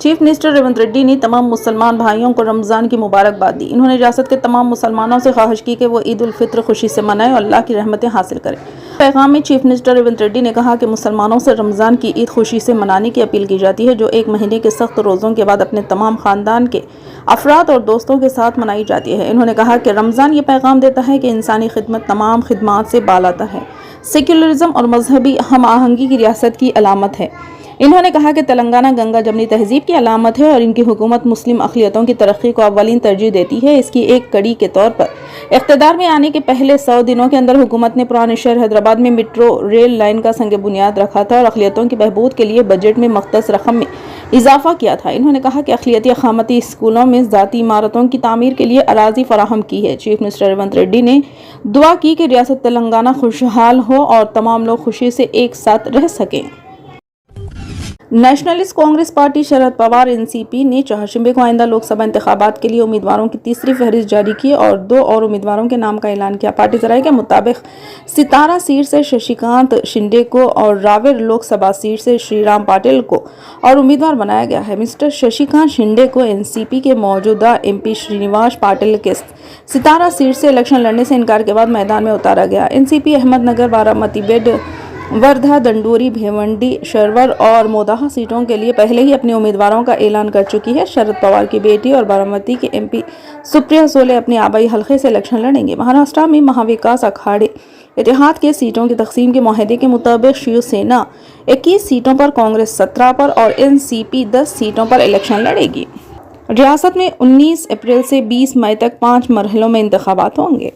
Chief minister Revanth Reddy ने तमाम मुसलमान भाइयों को रमज़ान की मुबारकबाद दी। इन्होंने रियासत के तमाम मुसलमानों से ख्वाहिश की कि वो ईद उल फित्र खुशी से मनाएं और अल्लाह की रहमतें हासिल करें। पैगाम में चीफ मिनिस्टर रेवंत रेड्डी ने कहा कि मुसलमानों से रमज़ान की ईद खुशी से मनाने की अपील की जाती है, जो एक महीने के सख्त रोज़ों के बाद अपने तमाम ख़ानदान के अफराद और दोस्तों के साथ मनाई जाती है। इन्होंने कहा कि रमज़ान ये पैगाम देता है कि इंसानी खिदमत तमाम खिदमात से बालाता है, सेक्युलरिज्म और मजहबी हम आहंगी की रियासत की अलामत है। इन्होंने कहा कि तेलंगाना गंगा जमनी तहजीब की अलामत है और इनकी हुकूमत मुस्लिम अक़लियतों की तरक्की को अव्वलीन तरजीह देती है। इसकी एक कड़ी के तौर पर इक़्तिदार में आने के पहले 100 दिनों के अंदर हुकूमत ने पुराने शहर हैदराबाद में मेट्रो रेल लाइन का संग बुनियाद रखा था और अक़लियतों की बहबूद के लिए बजट में मख्तस रकम में इजाफा किया था। इन्होंने कहा कि अक़लियती अक़ामती स्कूलों में ज़ाती इमारतों की तामीर के लिए अराज़ी फराहम की है। चीफ मिनिस्टर रेवंत रेड्डी ने दुआ की कि रियासत तेलंगाना खुशहाल हो और तमाम लोग खुशी से एक साथ रह सकें। Nationalist Congress party Sharad Pawar NCP ने चहारशंबे को आइंदा लोकसभा इंतखाबात के लिए उम्मीदवारों की तीसरी फहरिस्त जारी की और 2 और उम्मीदवारों के नाम का ऐलान किया। पार्टी जराये के मुताबिक सितारा सीट से शशिकांत शिंदे को और रावेर लोकसभा सीट से श्रीराम पाटिल को और उम्मीदवार बनाया गया है। मिस्टर शशिकांत शिंदे को एनसीपी के मौजूदा एमपी श्रीनिवास पाटिल के सितारा सीट से इलेक्शन लड़ने से इनकार के बाद मैदान में उतारा गया। एनसीपी अहमदनगर, बारामती, बेड वर्धा, दंडोरी, भेवंडी, शरवर और मोदाहा सीटों के लिए पहले ही अपने उम्मीदवारों का ऐलान कर चुकी है। शरद पवार की बेटी और बारामती के एमपी सुप्रिया सोले अपने आबाई हल्के से इलेक्शन लड़ेंगे। महाराष्ट्र में महाविकास अखाड़े इतिहाद के सीटों की तकसीम के माहदे के मुताबिक शिवसेना 21 सीटों पर, कांग्रेस 17 पर और एनसीपी 10 सीटों पर इलेक्शन लड़ेगी। रियासत में 19 अप्रैल से 20 मई तक 5 मरहलों में इंतखाबात होंगे।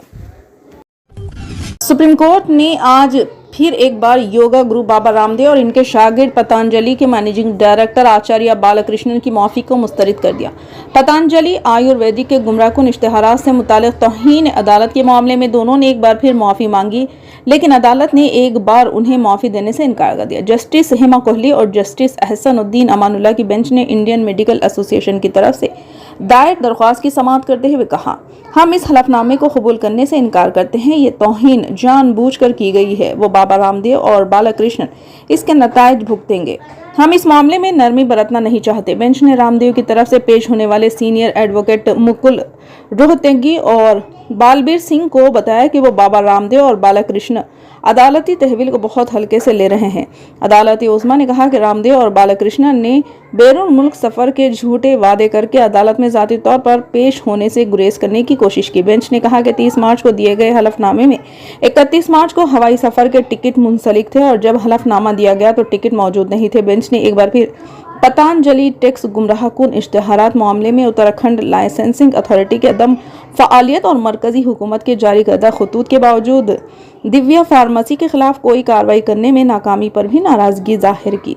सुप्रीम कोर्ट ने आज फिर एक बार योगा गुरु बाबा रामदेव और इनके शागिर्द पतंजलि के मैनेजिंग डायरेक्टर आचार्य बालकृष्णन की माफ़ी को मुस्तरद कर दिया। पतंजलि आयुर्वेदिक के गुमराहकुन इश्तिहारात से मुताल्लिक़ तौहीन अदालत के मामले में दोनों ने एक बार फिर माफ़ी मांगी, लेकिन अदालत ने एक बार उन्हें माफ़ी देने से इनकार कर दिया। जस्टिस हेमा कोहली और जस्टिस अहसनुद्दीन अमानुल्लाह की बेंच ने इंडियन मेडिकल एसोसिएशन की तरफ से दायर दरख्वास्त की समाअत करते हुए कहा, हम इस हलफनामे को कबूल करने से इनकार करते हैं। ये तौहीन जानबूझकर की गई है। वो बाबा रामदेव और बालकृष्णन इसके नतायज भुगतेंगे। हम इस मामले में नरमी बरतना नहीं चाहते। बेंच ने रामदेव की तरफ से पेश होने वाले सीनियर एडवोकेट मुकुल रोहतगी और बालबीर सिंह को बताया कि वो बाबा रामदेव और बालकृष्ण अदालती तहवील को बहुत हल्के से ले रहे हैं। अदालती उस्मा ने कहा कि रामदेव और बालकृष्णन ने बैरून मुल्क सफर के झूठे वादे करके अदालत में ज़ाती तौर पर पेश होने से गुरेज करने की कोशिश की। बेंच ने कहा कि 30 मार्च को दिए गए हलफनामे में 31 मार्च को हवाई सफर के टिकट मुंसलिक थे और जब हलफनामा दिया गया तो टिकट मौजूद नहीं थे। बेंच ने एक बार फिर पतंजलि टैक्स गुमराहकुन इश्तिहारात मामले में उत्तराखंड लाइसेंसिंग अथॉरिटी के अदम फ़आलियत और मरकजी हुकूमत के जारी करदा खतूत के बावजूद दिव्या फार्मेसी के खिलाफ कोई कार्रवाई करने में नाकामी पर भी नाराजगी जाहिर की।